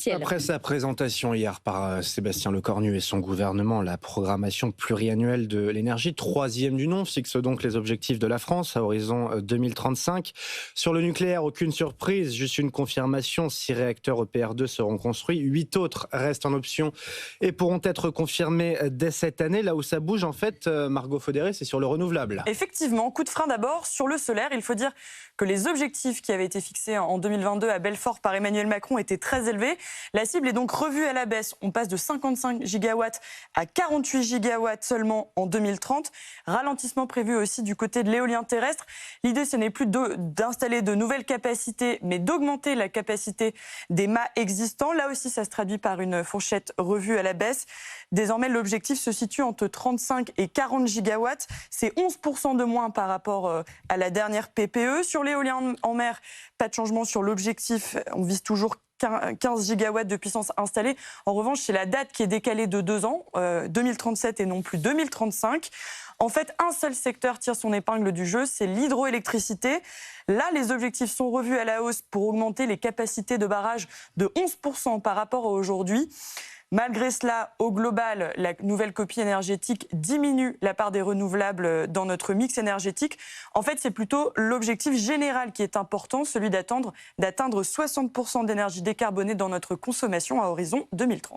essentiel. Après sa présentation hier par Sébastien Lecornu et son gouvernement, la programmation pluriannuelle de l'énergie, troisième du nom, fixe donc les objectifs de la France à horizon 2035. Sur le nucléaire, aucune surprise, juste une confirmation. 6 réacteurs EPR2 seront construits, 8 autres restent en option et pourront être confirmés dès cette année. Là où ça bouge en fait, Margot Faudéré, c'est sur le renouvelable. Effectivement, coup de frein d'abord sur le solaire. Il faut dire que les objectifs qui avaient été fixés en 2022 à Belfort par Emmanuel Macron étaient très élevés. La cible est donc revue à la baisse. On passe de 55 gigawatts à 48 gigawatts seulement en 2030. Ralentissement prévu aussi du côté de l'éolien terrestre. L'idée, ce n'est plus d'installer de nouvelles capacités, mais d'augmenter la capacité des mâts existants. Là aussi, ça se traduit par une fourchette revue à la baisse. Désormais, l'objectif se situe entre 35 et 40 gigawatts. C'est 11% de moins par rapport à la dernière PPE. Sur l'éolien en mer, pas de changement sur l'objectif. On vise toujours 15 gigawatts de puissance installée. En revanche, c'est la date qui est décalée de 2 ans, 2037 et non plus 2035. En fait, un seul secteur tire son épingle du jeu, c'est l'hydroélectricité. Là, les objectifs sont revus à la hausse pour augmenter les capacités de barrage de 11% par rapport à aujourd'hui. Malgré cela, au global, la nouvelle copie énergétique diminue la part des renouvelables dans notre mix énergétique. En fait, c'est plutôt l'objectif général qui est important, celui d'atteindre 60% d'énergie décarbonée dans notre consommation à horizon 2030.